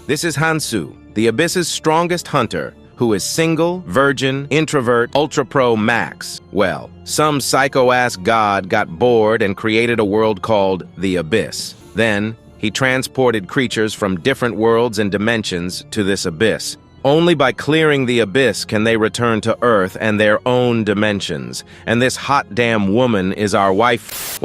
This is Hansu, the Abyss's strongest hunter, who is single, virgin, introvert, ultra pro max. Well, some psycho-ass god got bored and created a world called the Abyss. Then, he transported creatures from different worlds and dimensions to this abyss. Only by clearing the abyss can they return to Earth and their own dimensions. And this hot damn woman is our wife.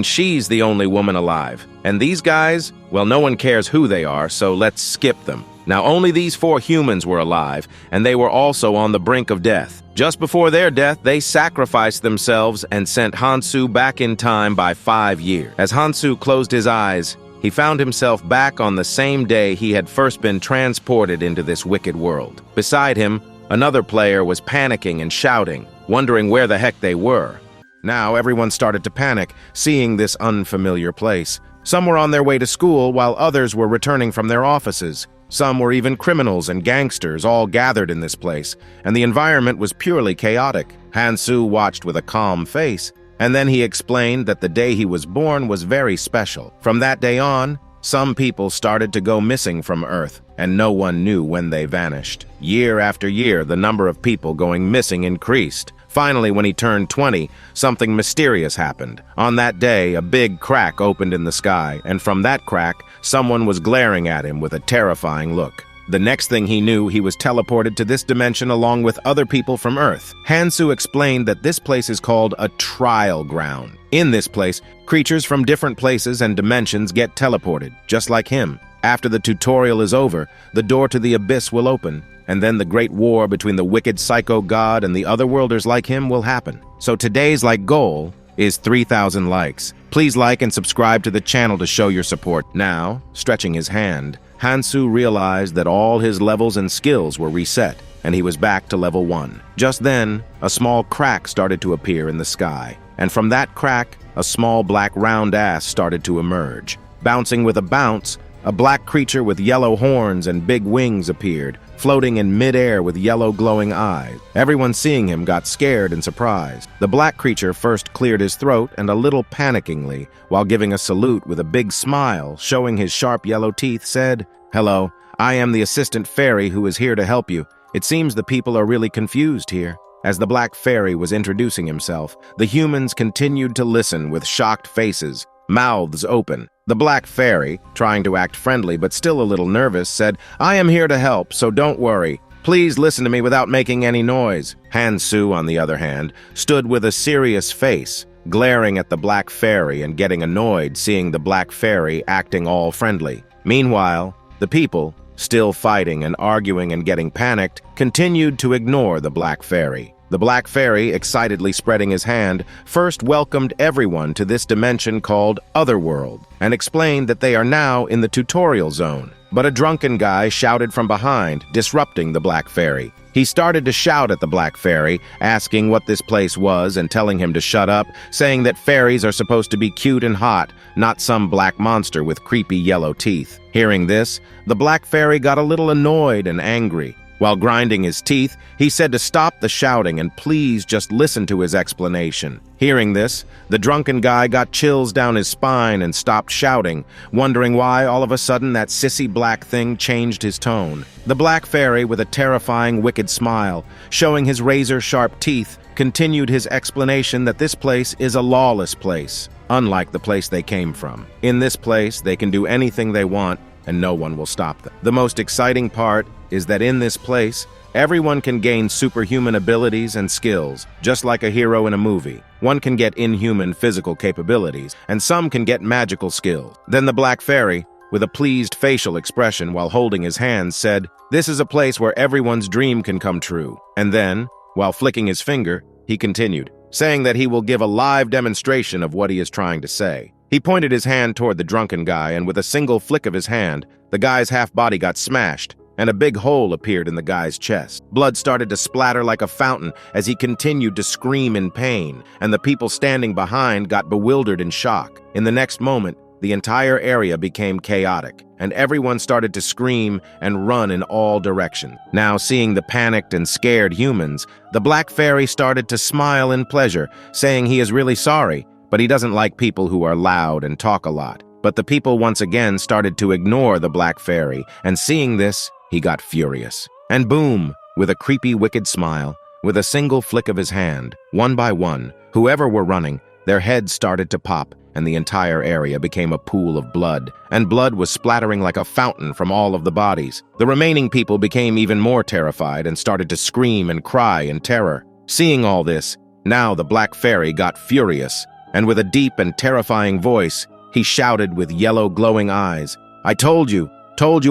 She's the only woman alive. And these guys, well, no one cares who they are, so let's skip them. Now, only these 4 humans were alive, and they were also on the brink of death. Just before their death, they sacrificed themselves and sent Hansu back in time by 5 years. As Hansu closed his eyes, he found himself back on the same day he had first been transported into this wicked world. Beside him, another player was panicking and shouting, wondering where the heck they were. Now everyone started to panic, seeing this unfamiliar place. Some were on their way to school, while others were returning from their offices. Some were even criminals and gangsters all gathered in this place, and the environment was purely chaotic. Hansu watched with a calm face, and then he explained that the day he was born was very special. From that day on, some people started to go missing from Earth, and no one knew when they vanished. Year after year, the number of people going missing increased. Finally, when he turned 20, something mysterious happened. On that day, a big crack opened in the sky, and from that crack, someone was glaring at him with a terrifying look. The next thing he knew, he was teleported to this dimension along with other people from Earth. Hansu explained that this place is called a trial ground. In this place, creatures from different places and dimensions get teleported, just like him. After the tutorial is over, the door to the abyss will open, and then the great war between the wicked psycho god and the otherworlders like him will happen. So today's goal is 3,000 likes. Please like and subscribe to the channel to show your support. Now, stretching his hand, Hansu realized that all his levels and skills were reset, and he was back to level 1. Just then, a small crack started to appear in the sky, and from that crack, a small black round ass started to emerge. Bouncing with a bounce, a black creature with yellow horns and big wings appeared, floating in mid-air with yellow glowing eyes. Everyone seeing him got scared and surprised. The black creature first cleared his throat and a little panickingly, while giving a salute with a big smile, showing his sharp yellow teeth, said, "Hello, I am the assistant fairy who is here to help you. It seems the people are really confused here." As the black fairy was introducing himself, the humans continued to listen with shocked faces, mouths open. The black fairy, trying to act friendly but still a little nervous, said, "I am here to help, so don't worry. Please listen to me without making any noise." Hansu, on the other hand, stood with a serious face, glaring at the black fairy and getting annoyed seeing the black fairy acting all friendly. Meanwhile, the people, still fighting and arguing and getting panicked, continued to ignore the black fairy. The black fairy, excitedly spreading his hand, first welcomed everyone to this dimension called Otherworld, and explained that they are now in the tutorial zone. But a drunken guy shouted from behind, disrupting the black fairy. He started to shout at the black fairy, asking what this place was and telling him to shut up, saying that fairies are supposed to be cute and hot, not some black monster with creepy yellow teeth. Hearing this, the black fairy got a little annoyed and angry. While grinding his teeth, he said to stop the shouting and please just listen to his explanation. Hearing this, the drunken guy got chills down his spine and stopped shouting, wondering why all of a sudden that sissy black thing changed his tone. The black fairy, with a terrifying, wicked smile, showing his razor-sharp teeth, continued his explanation that this place is a lawless place, unlike the place they came from. In this place, they can do anything they want, and no one will stop them. The most exciting part is that in this place, everyone can gain superhuman abilities and skills, just like a hero in a movie. One can get inhuman physical capabilities, and some can get magical skills. Then the black fairy, with a pleased facial expression while holding his hands, said, "This is a place where everyone's dream can come true." And then, while flicking his finger, he continued, saying that he will give a live demonstration of what he is trying to say. He pointed his hand toward the drunken guy, and with a single flick of his hand, the guy's half-body got smashed, and a big hole appeared in the guy's chest. Blood started to splatter like a fountain as he continued to scream in pain, and the people standing behind got bewildered in shock. In the next moment, the entire area became chaotic, and everyone started to scream and run in all directions. Now, seeing the panicked and scared humans, the black fairy started to smile in pleasure, saying he is really sorry, but he doesn't like people who are loud and talk a lot. But the people once again started to ignore the black fairy, and seeing this, he got furious. And boom, with a creepy, wicked smile, with a single flick of his hand, one by one, whoever were running, their heads started to pop, and the entire area became a pool of blood, and blood was splattering like a fountain from all of the bodies. The remaining people became even more terrified and started to scream and cry in terror. Seeing all this, now the black fairy got furious, and with a deep and terrifying voice, he shouted with yellow glowing eyes, "I told you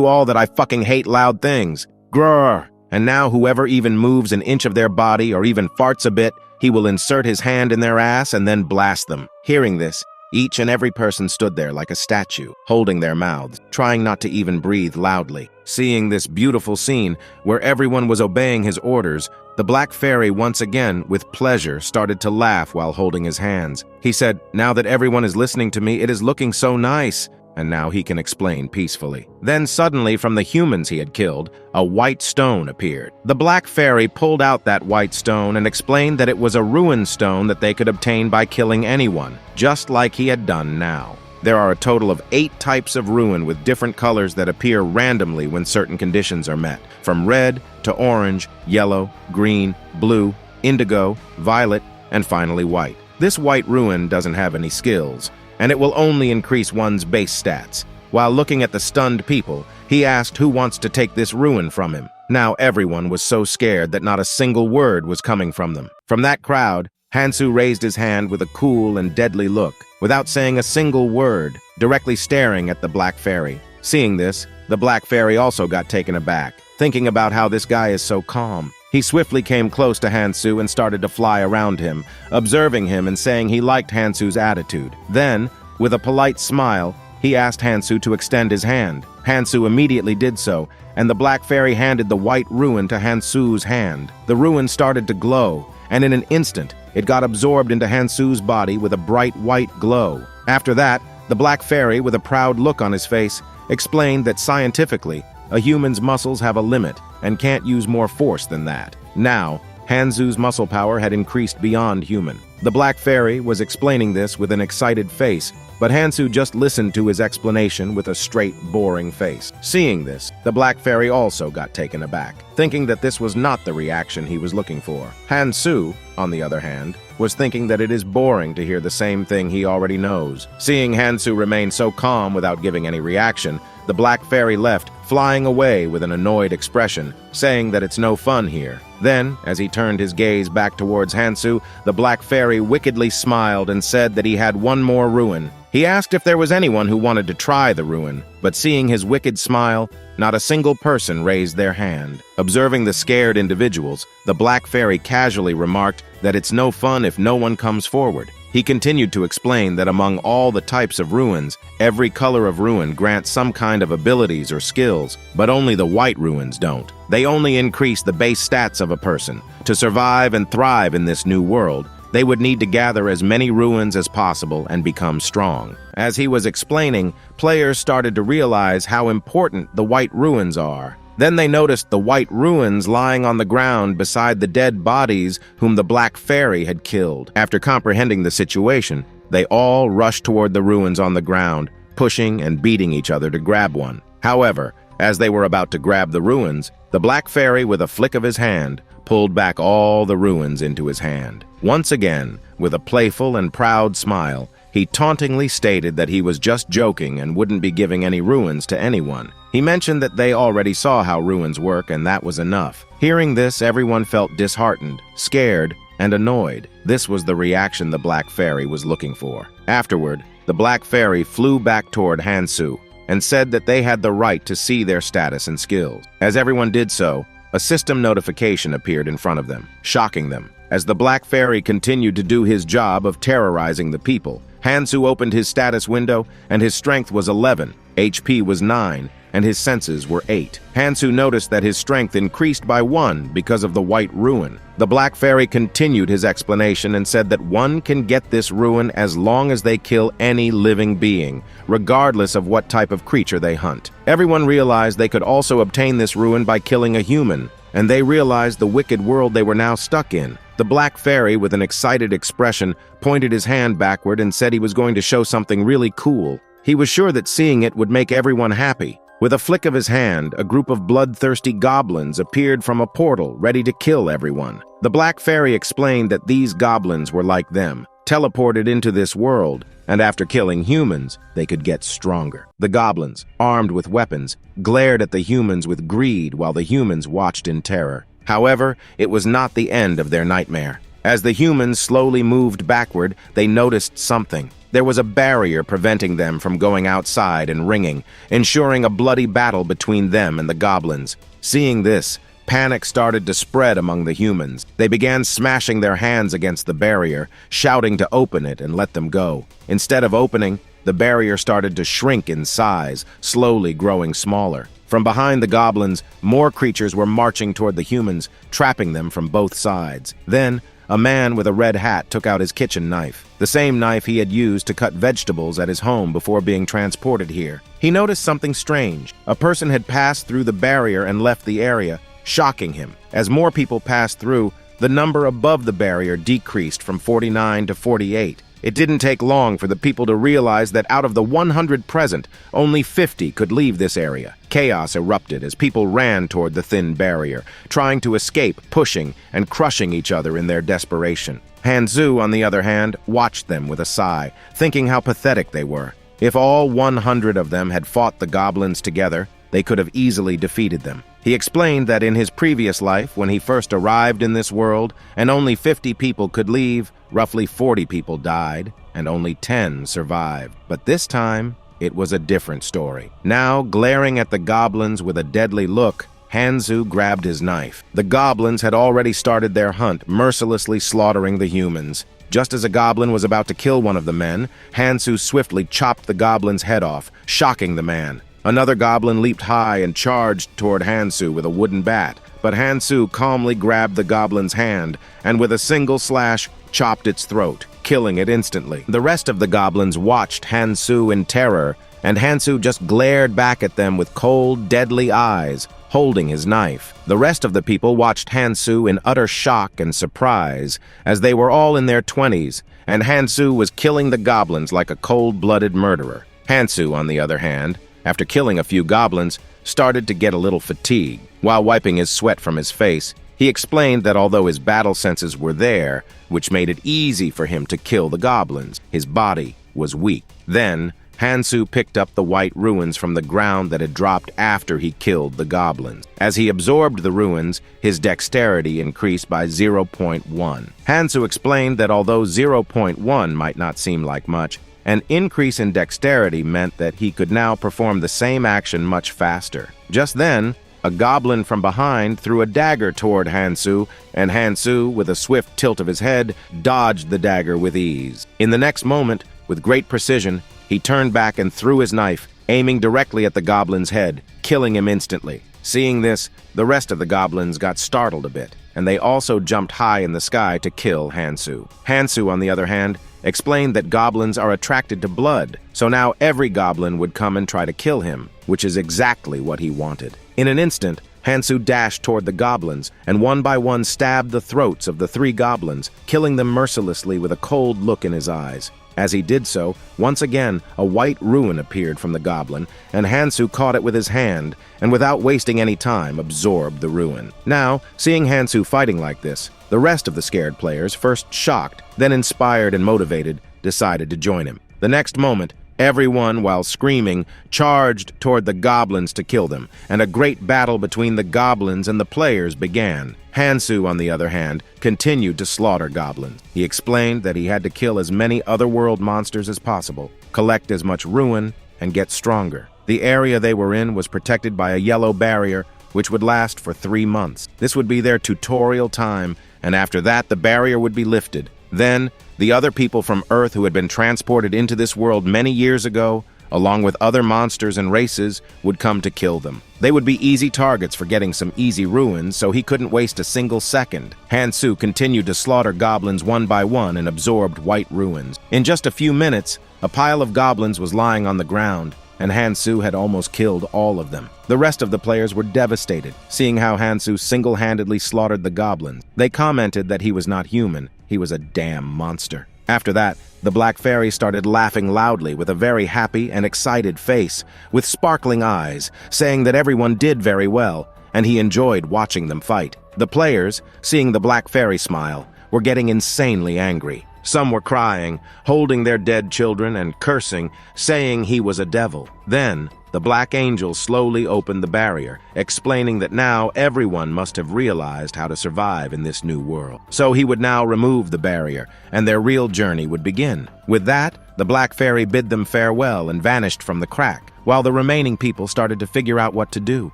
all that I fucking hate loud things. Grrr! And now whoever even moves an inch of their body or even farts a bit, he will insert his hand in their ass and then blast them." Hearing this, each and every person stood there like a statue, holding their mouths, trying not to even breathe loudly. Seeing this beautiful scene, where everyone was obeying his orders, the black fairy once again, with pleasure, started to laugh while holding his hands. He said, "Now that everyone is listening to me, it is looking so nice." And now he can explain peacefully. Then suddenly, from the humans he had killed, a white stone appeared. The black fairy pulled out that white stone and explained that it was a ruin stone that they could obtain by killing anyone, just like he had done now. There are a total of 8 types of ruin with different colors that appear randomly when certain conditions are met, from red to orange, yellow, green, blue, indigo, violet, and finally white. This white ruin doesn't have any skills, and it will only increase one's base stats. While looking at the stunned people, he asked who wants to take this ruin from him. Now everyone was so scared that not a single word was coming from them. From that crowd, Hansu raised his hand with a cool and deadly look, without saying a single word, directly staring at the black fairy. Seeing this, the black fairy also got taken aback, thinking about how this guy is so calm. He swiftly came close to Hansu and started to fly around him, observing him and saying he liked Hansu's attitude. Then, with a polite smile, he asked Hansu to extend his hand. Hansu immediately did so, and the black fairy handed the white ruin to Hansu's hand. The ruin started to glow, and in an instant, it got absorbed into Hansu's body with a bright white glow. After that, the black fairy, with a proud look on his face, explained that scientifically, a human's muscles have a limit and can't use more force than that. Now, Hansu's muscle power had increased beyond human. The black fairy was explaining this with an excited face, but Hansu just listened to his explanation with a straight, boring face. Seeing this, the black fairy also got taken aback, thinking that this was not the reaction he was looking for. Hansu, on the other hand, was thinking that it is boring to hear the same thing he already knows. Seeing Hansu remain so calm without giving any reaction, the black fairy left, flying away with an annoyed expression, saying that it's no fun here. Then, as he turned his gaze back towards Hansu, the black fairy wickedly smiled and said that he had one more ruin. He asked if there was anyone who wanted to try the ruin, but seeing his wicked smile, not a single person raised their hand. Observing the scared individuals, the black fairy casually remarked that it's no fun if no one comes forward. He continued to explain that among all the types of ruins, every color of ruin grants some kind of abilities or skills, but only the white ruins don't. They only increase the base stats of a person. To survive and thrive in this new world, they would need to gather as many ruins as possible and become strong. As he was explaining, players started to realize how important the white ruins are. Then they noticed the white ruins lying on the ground beside the dead bodies whom the black fairy had killed. After comprehending the situation, they all rushed toward the ruins on the ground, pushing and beating each other to grab one. However, as they were about to grab the ruins, the black fairy, with a flick of his hand, pulled back all the ruins into his hand. Once again, with a playful and proud smile, he tauntingly stated that he was just joking and wouldn't be giving any ruins to anyone. He mentioned that they already saw how ruins work and that was enough. Hearing this, everyone felt disheartened, scared, and annoyed. This was the reaction the black fairy was looking for. Afterward, the black fairy flew back toward Hansu and said that they had the right to see their status and skills. As everyone did so, a system notification appeared in front of them, shocking them. As the black fairy continued to do his job of terrorizing the people, Hansu opened his status window and his strength was 11, HP was 9, and his senses were 8. Hansu noticed that his strength increased by 1 because of the white ruin. The black fairy continued his explanation and said that one can get this ruin as long as they kill any living being, regardless of what type of creature they hunt. Everyone realized they could also obtain this ruin by killing a human, and they realized the wicked world they were now stuck in. The black fairy, with an excited expression, pointed his hand backward and said he was going to show something really cool. He was sure that seeing it would make everyone happy. With a flick of his hand, a group of bloodthirsty goblins appeared from a portal, ready to kill everyone. The Black Fairy explained that these goblins were like them, teleported into this world, and after killing humans, they could get stronger. The goblins, armed with weapons, glared at the humans with greed while the humans watched in terror. However, it was not the end of their nightmare. As the humans slowly moved backward, they noticed something. There was a barrier preventing them from going outside and ringing, ensuring a bloody battle between them and the goblins. Seeing this, panic started to spread among the humans. They began smashing their hands against the barrier, shouting to open it and let them go. Instead of opening, the barrier started to shrink in size, slowly growing smaller. From behind the goblins, more creatures were marching toward the humans, trapping them from both sides. Then, a man with a red hat took out his kitchen knife, the same knife he had used to cut vegetables at his home before being transported here. He noticed something strange. A person had passed through the barrier and left the area, shocking him. As more people passed through, the number above the barrier decreased from 49 to 48. It didn't take long for the people to realize that out of the 100 present, only 50 could leave this area. Chaos erupted as people ran toward the thin barrier, trying to escape, pushing, and crushing each other in their desperation. Hanzu, on the other hand, watched them with a sigh, thinking how pathetic they were. If all 100 of them had fought the goblins together, they could have easily defeated them. He explained that in his previous life, when he first arrived in this world, and only 50 people could leave, roughly 40 people died, and only 10 survived. But this time, it was a different story. Now, glaring at the goblins with a deadly look, Hanzu grabbed his knife. The goblins had already started their hunt, mercilessly slaughtering the humans. Just as a goblin was about to kill one of the men, Hanzu swiftly chopped the goblin's head off, shocking the man. Another goblin leaped high and charged toward Hansu with a wooden bat, but Hansu calmly grabbed the goblin's hand and with a single slash chopped its throat, killing it instantly. The rest of the goblins watched Hansu in terror, and Hansu just glared back at them with cold, deadly eyes, holding his knife. The rest of the people watched Hansu in utter shock and surprise, as they were all in their 20s, and Hansu was killing the goblins like a cold-blooded murderer. Hansu, on the other hand, after killing a few goblins, started to get a little fatigued. While wiping his sweat from his face, he explained that although his battle senses were there, which made it easy for him to kill the goblins, his body was weak. Then, Hansu picked up the white ruins from the ground that had dropped after he killed the goblins. As he absorbed the ruins, his dexterity increased by 0.1. Hansu explained that although 0.1 might not seem like much, an increase in dexterity meant that he could now perform the same action much faster. Just then, a goblin from behind threw a dagger toward Hansu, and Hansu, with a swift tilt of his head, dodged the dagger with ease. In the next moment, with great precision, he turned back and threw his knife, aiming directly at the goblin's head, killing him instantly. Seeing this, the rest of the goblins got startled a bit, and they also jumped high in the sky to kill Hansu. Hansu, on the other hand, explained that goblins are attracted to blood, so now every goblin would come and try to kill him, which is exactly what he wanted. In an instant, Hansu dashed toward the goblins, and one by one stabbed the throats of the 3 goblins, killing them mercilessly with a cold look in his eyes. As he did so, once again, a white ruin appeared from the goblin, and Hansu caught it with his hand, and without wasting any time, absorbed the ruin. Now, seeing Hansu fighting like this, the rest of the scared players, first shocked, then inspired and motivated, decided to join him. The next moment, everyone, while screaming, charged toward the goblins to kill them, and a great battle between the goblins and the players began. Hansu, on the other hand, continued to slaughter goblins. He explained that he had to kill as many otherworld monsters as possible, collect as much ruin, and get stronger. The area they were in was protected by a yellow barrier, which would last for 3 months. This would be their tutorial time, and after that the barrier would be lifted. Then, the other people from Earth who had been transported into this world many years ago, along with other monsters and races, would come to kill them. They would be easy targets for getting some easy ruins, so he couldn't waste a single second. Hansu continued to slaughter goblins one by one and absorbed white ruins. In just a few minutes, a pile of goblins was lying on the ground, and Hansu had almost killed all of them. The rest of the players were devastated, seeing how Hansu single-handedly slaughtered the goblins. They commented that he was not human, he was a damn monster. After that, The black fairy started laughing loudly with a very happy and excited face, with sparkling eyes, saying that everyone did very well, and he enjoyed watching them fight. The players, seeing the black fairy smile, were getting insanely angry. Some were crying, holding their dead children and cursing, saying he was a devil. Then, the black angel slowly opened the barrier, explaining that now everyone must have realized how to survive in this new world. So he would now remove the barrier, and their real journey would begin. With that, the black fairy bid them farewell and vanished from the crack, while the remaining people started to figure out what to do.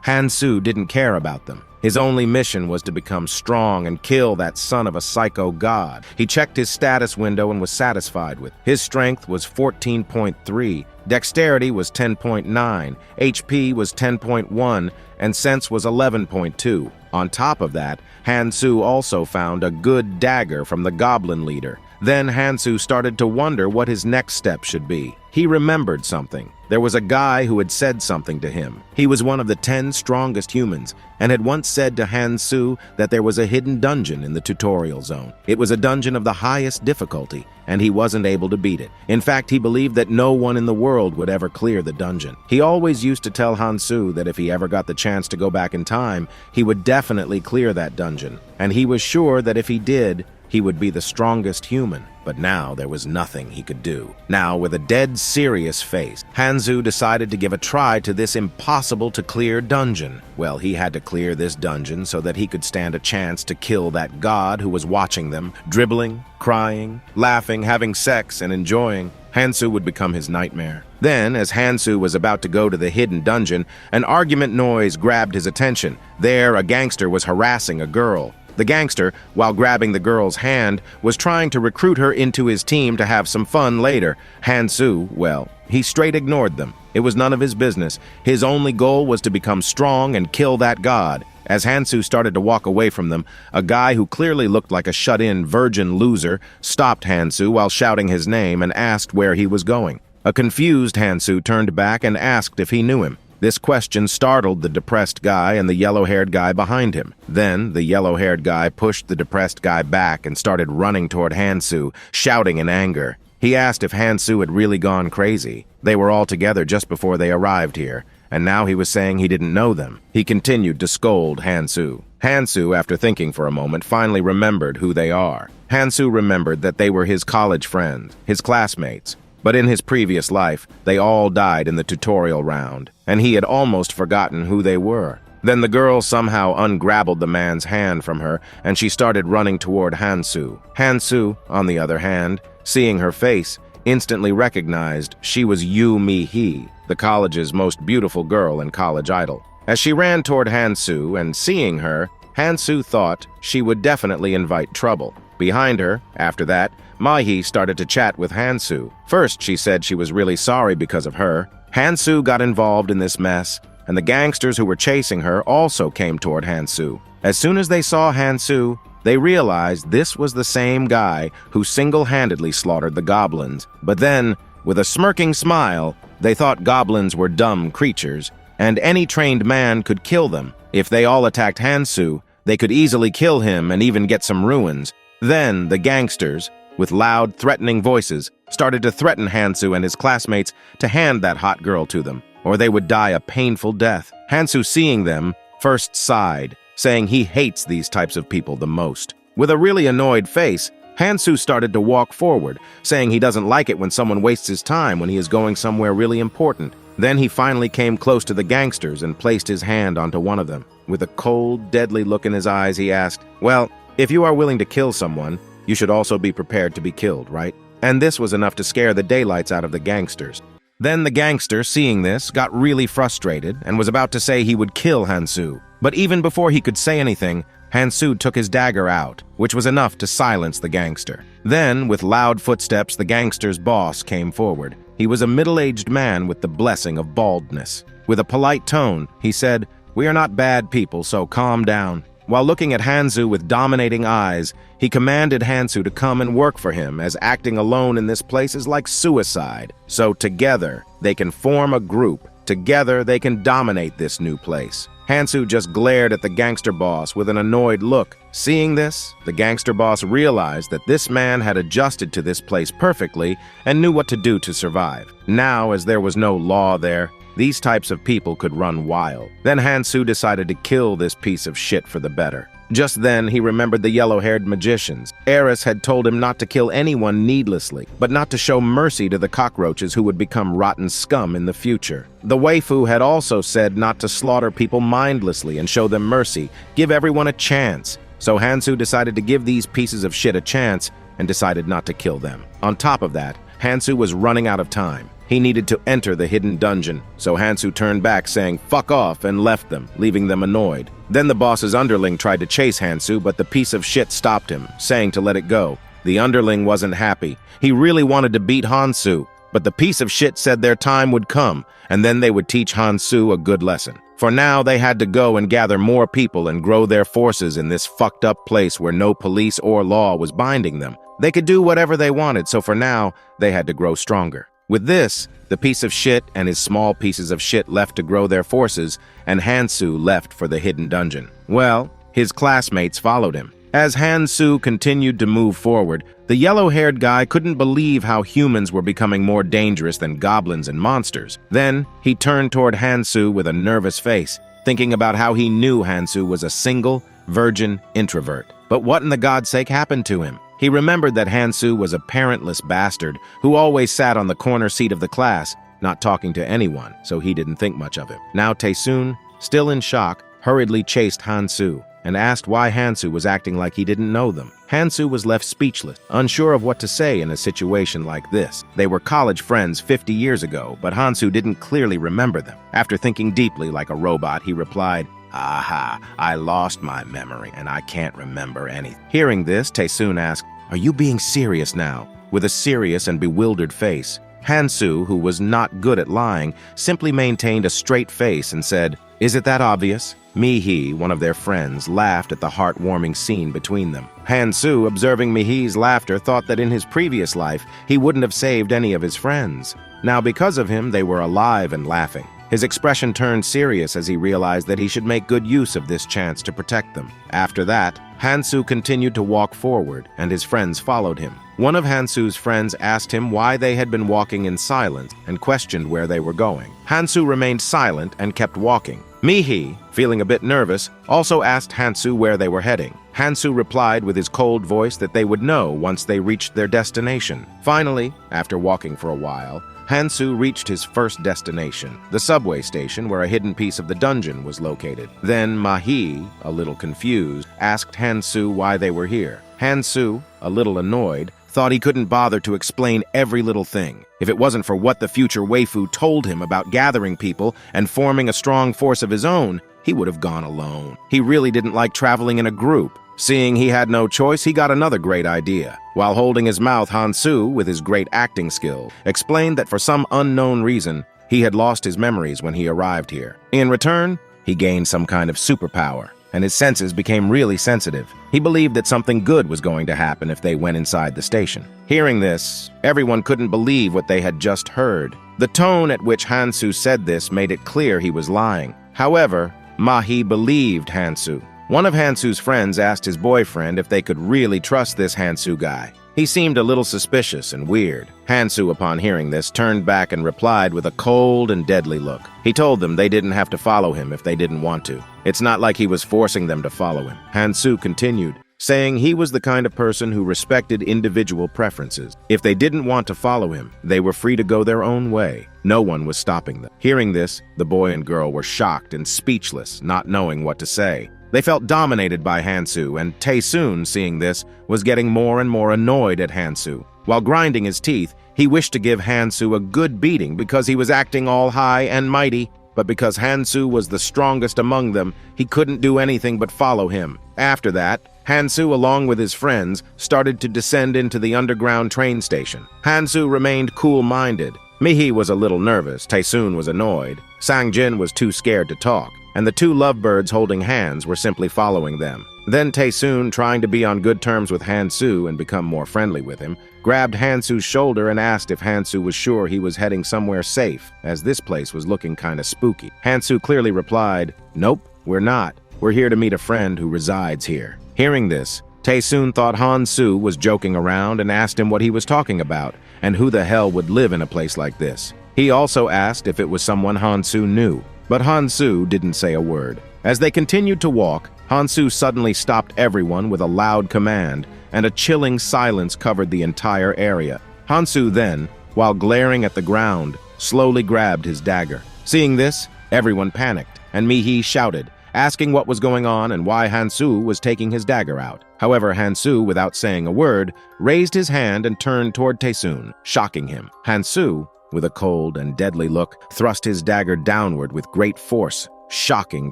Hansu didn't care about them. His only mission was to become strong and kill that son of a psycho god. He checked his status window and was satisfied with. His strength was 14.3, dexterity was 10.9, HP was 10.1, and sense was 11.2. On top of that, Hansu also found a good dagger from the goblin leader. Then Hansu started to wonder what his next step should be. He remembered something. There was a guy who had said something to him. He was one of the 10 strongest humans, and had once said to Hansu that there was a hidden dungeon in the tutorial zone. It was a dungeon of the highest difficulty, and he wasn't able to beat it. In fact, he believed that no one in the world would ever clear the dungeon. He always used to tell Hansu that if he ever got the chance to go back in time, he would definitely clear that dungeon, and he was sure that if he did, he would be the strongest human. But now there was nothing he could do. Now, with a dead serious face, Hansu decided to give a try to this impossible-to-clear dungeon. Well, he had to clear this dungeon so that he could stand a chance to kill that god who was watching them, dribbling, crying, laughing, having sex, and enjoying. Hansu would become his nightmare. Then, as Hansu was about to go to the hidden dungeon, an argument noise grabbed his attention. There, a gangster was harassing a girl. The gangster, while grabbing the girl's hand, was trying to recruit her into his team to have some fun later. Hansu, well, he straight ignored them. It was none of his business. His only goal was to become strong and kill that god. As Hansu started to walk away from them, a guy who clearly looked like a shut-in virgin loser stopped Hansu while shouting his name and asked where he was going. A confused Hansu turned back and asked if he knew him. This question startled the depressed guy and the yellow-haired guy behind him. Then, the yellow-haired guy pushed the depressed guy back and started running toward Hansu, shouting in anger. He asked if Hansu had really gone crazy. They were all together just before they arrived here, and now he was saying he didn't know them. He continued to scold Hansu. Hansu, after thinking for a moment, finally remembered who they are. Hansu remembered that they were his college friends, his classmates. But in his previous life, they all died in the tutorial round, and he had almost forgotten who they were. Then the girl somehow ungrabbled the man's hand from her, and she started running toward Hansu. Hansu, on the other hand, seeing her face, instantly recognized she was Yu Mi-hee, the college's most beautiful girl and college idol. As she ran toward Hansu and seeing her, Hansu thought she would definitely invite trouble. Behind her, after that, Mi-hee started to chat with Hansu. First, she said she was really sorry because of her. Hansu got involved in this mess, and the gangsters who were chasing her also came toward Hansu. As soon as they saw Hansu, they realized this was the same guy who single-handedly slaughtered the goblins. But then, with a smirking smile, they thought goblins were dumb creatures, and any trained man could kill them. If they all attacked Hansu, they could easily kill him and even get some ruins. Then, the gangsters, with loud, threatening voices, started to threaten Hansu and his classmates to hand that hot girl to them, or they would die a painful death. Hansu, seeing them, first sighed, saying he hates these types of people the most. With a really annoyed face, Hansu started to walk forward, saying he doesn't like it when someone wastes his time when he is going somewhere really important. Then he finally came close to the gangsters and placed his hand onto one of them. With a cold, deadly look in his eyes, he asked, "Well, if you are willing to kill someone, you should also be prepared to be killed, right?" And this was enough to scare the daylights out of the gangsters. Then the gangster, seeing this, got really frustrated and was about to say he would kill Hansu. But even before he could say anything, Hansu took his dagger out, which was enough to silence the gangster. Then, with loud footsteps, the gangster's boss came forward. He was a middle-aged man with the blessing of baldness. With a polite tone, he said, "We are not bad people, so calm down." While looking at Hansu with dominating eyes, he commanded Hansu to come and work for him, as acting alone in this place is like suicide. So together, they can form a group. Together, they can dominate this new place. Hansu just glared at the gangster boss with an annoyed look. Seeing this, the gangster boss realized that this man had adjusted to this place perfectly and knew what to do to survive. Now, as there was no law there, these types of people could run wild. Then Hansu decided to kill this piece of shit for the better. Just then, he remembered the yellow-haired magicians. Eris had told him not to kill anyone needlessly, but not to show mercy to the cockroaches who would become rotten scum in the future. The waifu had also said not to slaughter people mindlessly and show them mercy, give everyone a chance. So Hansu decided to give these pieces of shit a chance and decided not to kill them. On top of that, Hansu was running out of time. He needed to enter the hidden dungeon, so Hansu turned back saying fuck off and left them, leaving them annoyed. Then the boss's underling tried to chase Hansu, but the piece of shit stopped him, saying to let it go. The underling wasn't happy. He really wanted to beat Hansu, but the piece of shit said their time would come, and then they would teach Hansu a good lesson. For now, they had to go and gather more people and grow their forces in this fucked up place where no police or law was binding them. They could do whatever they wanted, so for now, they had to grow stronger. With this, the piece of shit and his small pieces of shit left to grow their forces, and Hansu left for the hidden dungeon. Well, his classmates followed him. As Hansu continued to move forward, the yellow-haired guy couldn't believe how humans were becoming more dangerous than goblins and monsters. Then, he turned toward Hansu with a nervous face, thinking about how he knew Hansu was a single, virgin introvert. But what in the God's sake happened to him? He remembered that Hansu was a parentless bastard who always sat on the corner seat of the class, not talking to anyone, so he didn't think much of him. Now Taesoon, still in shock, hurriedly chased Hansu and asked why Hansu was acting like he didn't know them. Hansu was left speechless, unsure of what to say in a situation like this. They were college friends 50 years ago, but Hansu didn't clearly remember them. After thinking deeply like a robot, he replied, "Aha, I lost my memory and I can't remember anything." Hearing this, Taesoon asked, "Are you being serious now?" With a serious and bewildered face. Hansu, who was not good at lying, simply maintained a straight face and said, "Is it that obvious?" Mihi, one of their friends, laughed at the heartwarming scene between them. Hansu, observing Mihi's laughter, thought that in his previous life, he wouldn't have saved any of his friends. Now because of him, they were alive and laughing. His expression turned serious as he realized that he should make good use of this chance to protect them. After that, Hansu continued to walk forward, and his friends followed him. One of Hansu's friends asked him why they had been walking in silence and questioned where they were going. Hansu remained silent and kept walking. Mihi, feeling a bit nervous, also asked Hansu where they were heading. Hansu replied with his cold voice that they would know once they reached their destination. Finally, after walking for a while, Hansu reached his first destination, the subway station where a hidden piece of the dungeon was located. Then Mihi, a little confused, asked Hansu why they were here. Hansu, a little annoyed, thought he couldn't bother to explain every little thing. If it wasn't for what the future waifu told him about gathering people and forming a strong force of his own, he would have gone alone. He really didn't like traveling in a group. Seeing he had no choice, he got another great idea. While holding his mouth, Hansu, with his great acting skill, explained that for some unknown reason, he had lost his memories when he arrived here. In return, he gained some kind of superpower, and his senses became really sensitive. He believed that something good was going to happen if they went inside the station. Hearing this, everyone couldn't believe what they had just heard. The tone at which Hansu said this made it clear he was lying. However, Mihi believed Hansu. One of Hansu's friends asked his boyfriend if they could really trust this Hansu guy. He seemed a little suspicious and weird. Hansu, upon hearing this, turned back and replied with a cold and deadly look. He told them they didn't have to follow him if they didn't want to. It's not like he was forcing them to follow him. Hansu continued, saying he was the kind of person who respected individual preferences. If they didn't want to follow him, they were free to go their own way. No one was stopping them. Hearing this, the boy and girl were shocked and speechless, not knowing what to say. They felt dominated by Hansu, and Taesoon, seeing this, was getting more and more annoyed at Hansu. While grinding his teeth, he wished to give Hansu a good beating because he was acting all high and mighty, but because Hansu was the strongest among them, he couldn't do anything but follow him. After that, Hansu, along with his friends, started to descend into the underground train station. Hansu remained cool-minded. Mihi was a little nervous, Taesoon was annoyed, Sangjin was too scared to talk, and the two lovebirds holding hands were simply following them. Then Taesoon, trying to be on good terms with Hansu and become more friendly with him, grabbed Hansu's shoulder and asked if Hansu was sure he was heading somewhere safe, as this place was looking kinda spooky. Hansu clearly replied, "Nope, "We're not. We're here to meet a friend who resides here." Hearing this, Tae-soon thought Han-soo was joking around and asked him what he was talking about and who the hell would live in a place like this. He also asked if it was someone Han-soo knew, but Han-soo didn't say a word. As they continued to walk, Han-soo suddenly stopped everyone with a loud command, and a chilling silence covered the entire area. Han-soo then, while glaring at the ground, slowly grabbed his dagger. Seeing this, everyone panicked, and Mi-hee shouted, asking what was going on and why Han-soo was taking his dagger out. However, Han-soo, without saying a word, raised his hand and turned toward Tae-soon, shocking him. Han-soo, with a cold and deadly look, thrust his dagger downward with great force, shocking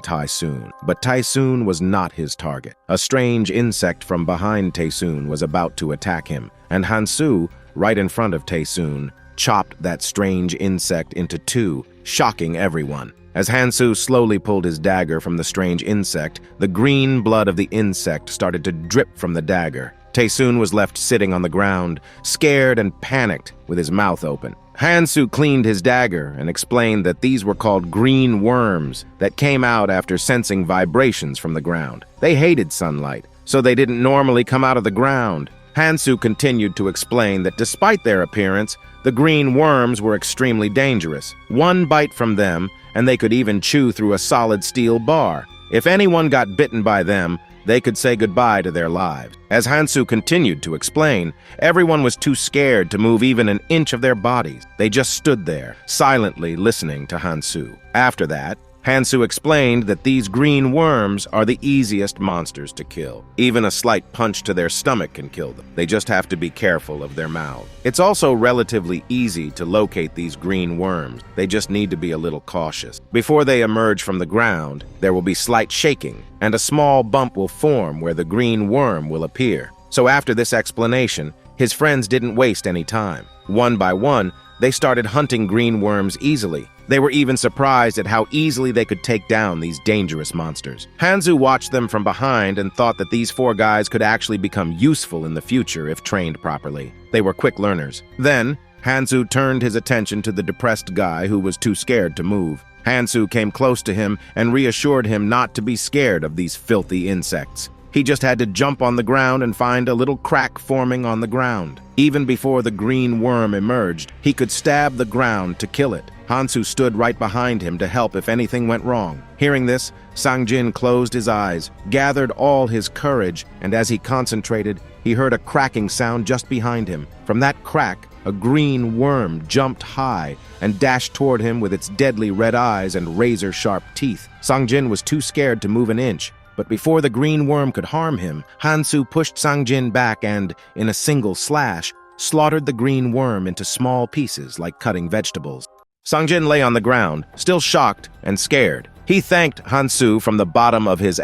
Tae-soon. But Tae-soon was not his target. A strange insect from behind Tae-soon was about to attack him, and Han-soo, right in front of Tae-soon, chopped that strange insect into two, shocking everyone. As Han-soo slowly pulled his dagger from the strange insect, the green blood of the insect started to drip from the dagger. Tae-soon was left sitting on the ground, scared and panicked, with his mouth open. Han-soo cleaned his dagger and explained that these were called green worms that came out after sensing vibrations from the ground. They hated sunlight, so they didn't normally come out of the ground. Han-soo continued to explain that despite their appearance, the green worms were extremely dangerous. One bite from them, and they could even chew through a solid steel bar. If anyone got bitten by them, they could say goodbye to their lives. As Han-soo continued to explain, everyone was too scared to move even an inch of their bodies. They just stood there, silently listening to Han-soo. After that, Han-soo explained that these green worms are the easiest monsters to kill. Even a slight punch to their stomach can kill them. They just have to be careful of their mouth. It's also relatively easy to locate these green worms. They just need to be a little cautious. Before they emerge from the ground, there will be slight shaking, and a small bump will form where the green worm will appear. So after this explanation, his friends didn't waste any time. One by one, they started hunting green worms easily. They were even surprised at how easily they could take down these dangerous monsters. Han-soo watched them from behind and thought that these four guys could actually become useful in the future if trained properly. They were quick learners. Then, Han-soo turned his attention to the depressed guy who was too scared to move. Han-soo came close to him and reassured him not to be scared of these filthy insects. He just had to jump on the ground and find a little crack forming on the ground. Even before the green worm emerged, he could stab the ground to kill it. Han-soo stood right behind him to help if anything went wrong. Hearing this, Sang-jin closed his eyes, gathered all his courage, and as he concentrated, he heard a cracking sound just behind him. From that crack, a green worm jumped high and dashed toward him with its deadly red eyes and razor-sharp teeth. Sang-jin was too scared to move an inch. But before the green worm could harm him, Han-soo pushed Sang-jin back and, in a single slash, slaughtered the green worm into small pieces like cutting vegetables. Sang-jin lay on the ground, still shocked and scared. He thanked Han-soo from the bottom of his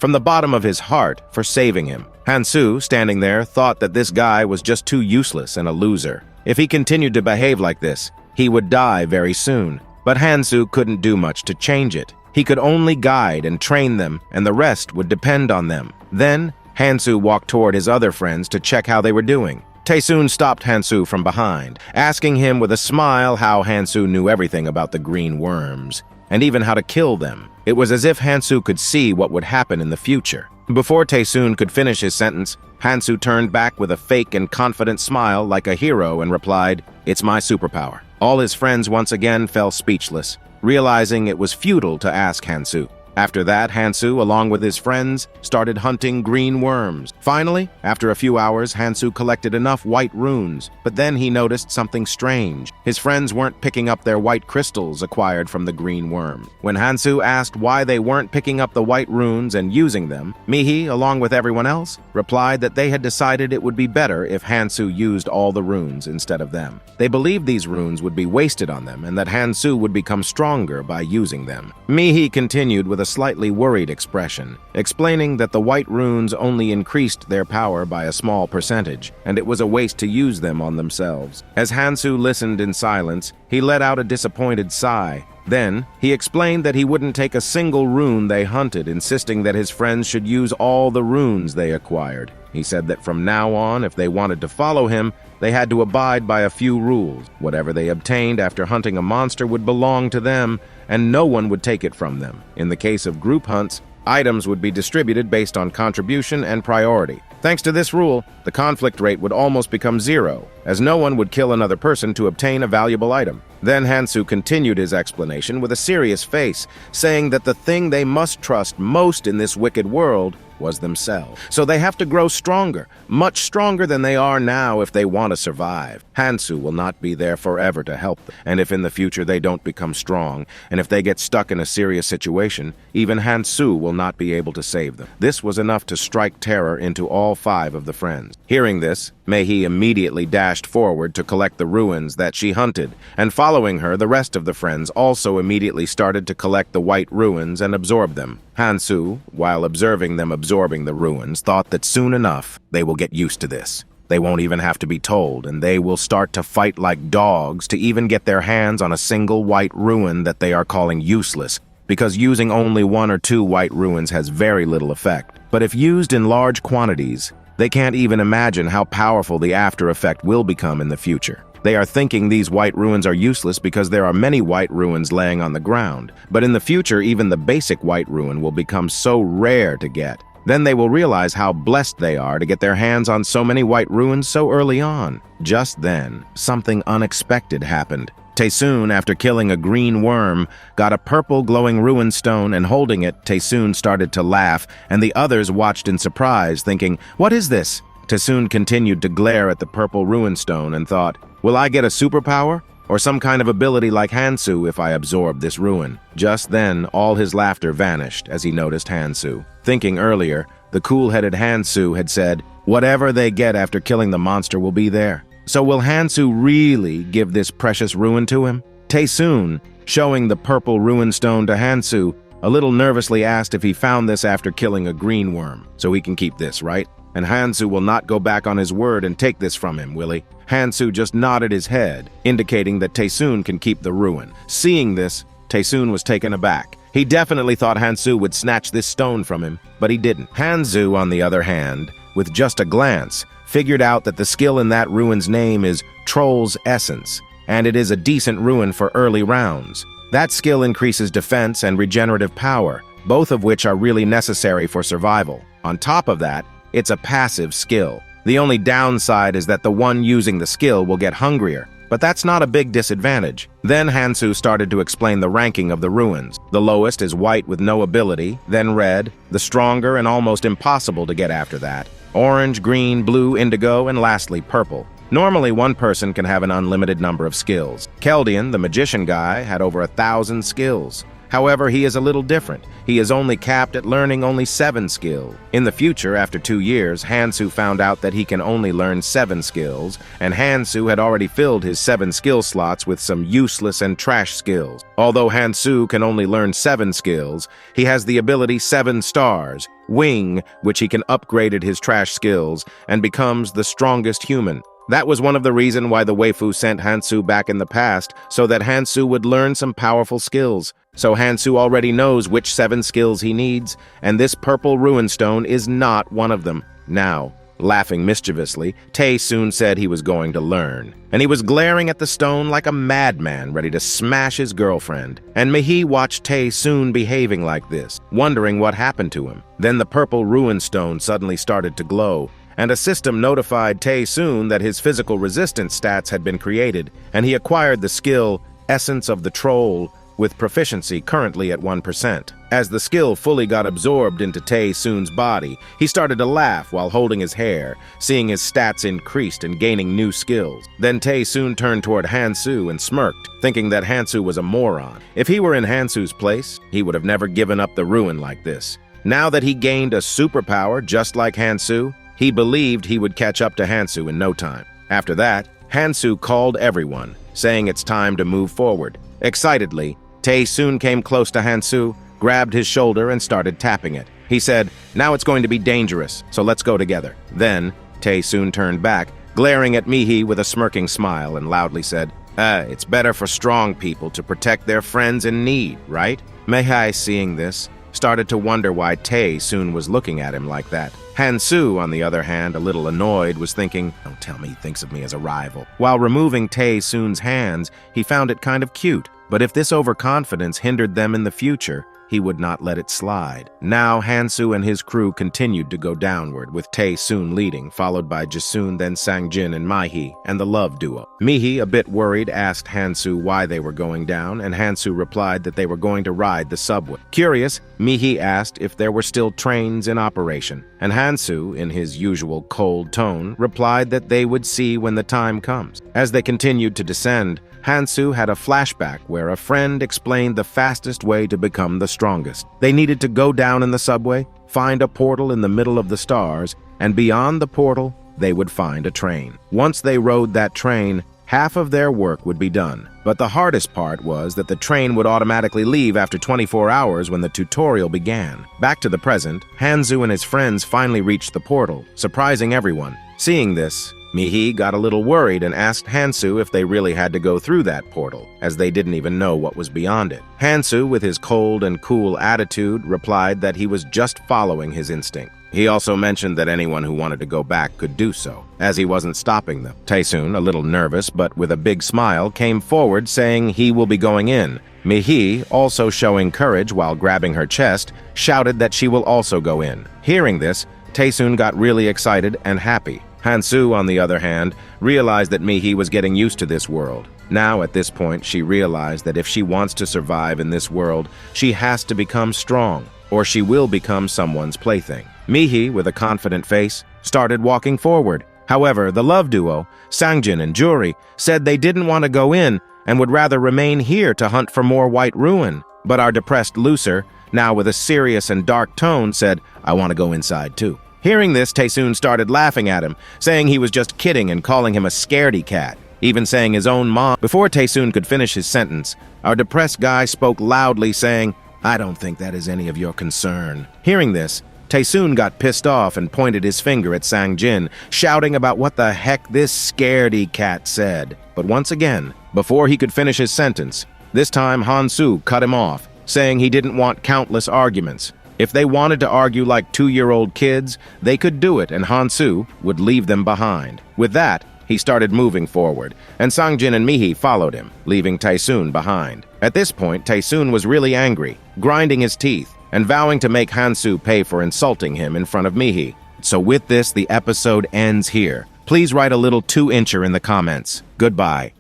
from the bottom of his heart for saving him. Han-soo, standing there, thought that this guy was just too useless and a loser. If he continued to behave like this, he would die very soon. But Han-soo couldn't do much to change it. He could only guide and train them, and the rest would depend on them. Then, Han-soo walked toward his other friends to check how they were doing. Tae-soon stopped Han-soo from behind, asking him with a smile how Han-soo knew everything about the green worms, and even how to kill them. It was as if Han-soo could see what would happen in the future. Before Tae-soon could finish his sentence, Han-soo turned back with a fake and confident smile like a hero and replied, "It's my superpower." All his friends once again fell speechless, realizing it was futile to ask Han-soo. After that, Han-soo, along with his friends, started hunting green worms. Finally, after a few hours, Han-soo collected enough white runes, but then he noticed something strange. His friends weren't picking up their white crystals acquired from the green worm. When Han-soo asked why they weren't picking up the white runes and using them, Mi-hee, along with everyone else, replied that they had decided it would be better if Han-soo used all the runes instead of them. They believed these runes would be wasted on them and that Han-soo would become stronger by using them. Mi-hee continued with a slightly worried expression, explaining that the white runes only increased their power by a small percentage, and it was a waste to use them on themselves. As Han-soo listened in silence, he let out a disappointed sigh. Then, he explained that he wouldn't take a single rune they hunted, insisting that his friends should use all the runes they acquired. He said that from now on, if they wanted to follow him, they had to abide by a few rules. Whatever they obtained after hunting a monster would belong to them, and no one would take it from them. In the case of group hunts, items would be distributed based on contribution and priority. Thanks to this rule, the conflict rate would almost become zero, as no one would kill another person to obtain a valuable item. Then Hansu continued his explanation with a serious face, saying that the thing they must trust most in this wicked world was themselves. So they have to grow stronger, much stronger than they are now if they want to survive. Hansu will not be there forever to help them, and if in the future they don't become strong, and if they get stuck in a serious situation, even Hansu will not be able to save them. This was enough to strike terror into all 5 of the friends. Hearing this, Mei immediately dashed forward to collect the ruins that she hunted, and following her, the rest of the friends also immediately started to collect the white ruins and absorb them. Hansu, while observing them absorbing the ruins, thought that soon enough they will get used to this. They won't even have to be told, and they will start to fight like dogs to even get their hands on a single white ruin that they are calling useless, because using only 1 or 2 white ruins has very little effect. But if used in large quantities, they can't even imagine how powerful the after effect will become in the future. They are thinking these white ruins are useless because there are many white ruins laying on the ground, but in the future even the basic white ruin will become so rare to get. Then they will realize how blessed they are to get their hands on so many white ruins so early on. Just then, something unexpected happened. Taesoon, after killing a green worm, got a purple glowing ruin stone, and holding it, Taesoon started to laugh, and the others watched in surprise, thinking, "What is this?" Taesoon continued to glare at the purple ruin stone and thought, "Will I get a superpower? Or some kind of ability like Hansu if I absorb this ruin?" Just then, all his laughter vanished as he noticed Hansu. Thinking earlier, the cool-headed Hansu had said, "Whatever they get after killing the monster will be there." So will Hansu really give this precious ruin to him? Taesoon, showing the purple ruin stone to Hansu, a little nervously asked if he found this after killing a green worm. So he can keep this, right? And Hansu will not go back on his word and take this from him, will he? Hansu just nodded his head, indicating that Taesoon can keep the ruin. Seeing this, Taesoon was taken aback. He definitely thought Hansu would snatch this stone from him, but he didn't. Hansu, on the other hand, with just a glance, figured out that the skill in that ruin's name is Troll's Essence, and it is a decent ruin for early rounds. That skill increases defense and regenerative power, both of which are really necessary for survival. On top of that, it's a passive skill. The only downside is that the one using the skill will get hungrier, but that's not a big disadvantage. Then Hansu started to explain the ranking of the ruins. The lowest is white with no ability, then red, the stronger and almost impossible to get after that. Orange, green, blue, indigo, and lastly purple. Normally, one person can have an unlimited number of skills. Keldian, the magician guy, had over 1,000 skills. However, he is a little different. He is only capped at learning only 7 skills. In the future, after 2 years, Hansu found out that he can only learn 7 skills, and Hansu had already filled his 7 skill slots with some useless and trash skills. Although Hansu can only learn 7 skills, he has the ability 7 stars, Wing, which he can upgrade at his trash skills, and becomes the strongest human. That was one of the reasons why the waifu sent Hansu back in the past, so that Hansu would learn some powerful skills. So Hansu already knows which 7 skills he needs, and this purple ruin stone is not one of them. Now, laughing mischievously, Tae soon said he was going to learn, and he was glaring at the stone like a madman ready to smash his girlfriend. And Mihi watched Tae soon behaving like this, wondering what happened to him. Then the purple ruin stone suddenly started to glow, and a system notified Tae soon that his physical resistance stats had been created, and he acquired the skill Essence of the Troll, with proficiency currently at 1%. As the skill fully got absorbed into Tae soon's body, he started to laugh while holding his hair, seeing his stats increased and gaining new skills. Then Tae soon turned toward Hansu and smirked, thinking that Hansu was a moron. If he were in Hansu's place, he would have never given up the ruin like this. Now that he gained a superpower just like Hansu, he believed he would catch up to Hansu in no time. After that, Hansu called everyone, saying it's time to move forward. Excitedly, Tae soon came close to Hansu, grabbed his shoulder, and started tapping it. He said, "Now it's going to be dangerous, so let's go together." Then, Tae soon turned back, glaring at Mihi with a smirking smile, and loudly said, "It's better for strong people to protect their friends in need, right?" Mihai, seeing this, started to wonder why Tae-soon was looking at him like that. Han-soo, on the other hand, a little annoyed, was thinking, "Don't tell me he thinks of me as a rival." While removing Tae-soon's hands, he found it kind of cute. But if this overconfidence hindered them in the future, he would not let it slide. Now, Han-soo and his crew continued to go downward, with Tae-soon leading, followed by Jaesoon, then Sang-jin and Mi-hee, and the love duo. Mi-hee, a bit worried, asked Han-soo why they were going down, and Han-soo replied that they were going to ride the subway. Curious, Mi-hee asked if there were still trains in operation, and Han-soo, in his usual cold tone, replied that they would see when the time comes. As they continued to descend, Han-soo had a flashback where a friend explained the fastest way to become the strongest. They needed to go down in the subway, find a portal in the middle of the stars, and beyond the portal, they would find a train. Once they rode that train, half of their work would be done. But the hardest part was that the train would automatically leave after 24 hours when the tutorial began. Back to the present, Han-soo and his friends finally reached the portal, surprising everyone. Seeing this, Mi-hee got a little worried and asked Han-soo if they really had to go through that portal, as they didn't even know what was beyond it. Han-soo, with his cold and cool attitude, replied that he was just following his instinct. He also mentioned that anyone who wanted to go back could do so, as he wasn't stopping them. Tae-soon, a little nervous but with a big smile, came forward saying he will be going in. Mi-hee, also showing courage while grabbing her chest, shouted that she will also go in. Hearing this, Tae-soon got really excited and happy. Han-soo, on the other hand, realized that Mi-hee was getting used to this world. Now, at this point, she realized that if she wants to survive in this world, she has to become strong, or she will become someone's plaything. Mi-hee, with a confident face, started walking forward. However, the love duo, Sang-jin and Juri, said they didn't want to go in and would rather remain here to hunt for more white ruin. But our depressed loser, now with a serious and dark tone, said, "I want to go inside too." Hearing this, Tae-soon started laughing at him, saying he was just kidding and calling him a scaredy cat, even saying his own mom. Before Tae-soon could finish his sentence, our depressed guy spoke loudly, saying, "I don't think that is any of your concern." Hearing this, Tae-soon got pissed off and pointed his finger at Sang-jin, shouting about what the heck this scaredy cat said. But once again, before he could finish his sentence, this time Han-soo cut him off, saying he didn't want countless arguments. If they wanted to argue like 2-year-old kids, they could do it and Han-soo would leave them behind. With that, he started moving forward, and Sang-jin and Mi-hee followed him, leaving Tae-soon behind. At this point, Tae-soon was really angry, grinding his teeth, and vowing to make Han-soo pay for insulting him in front of Mi-hee. So with this, the episode ends here. Please write a little 2-incher in the comments. Goodbye.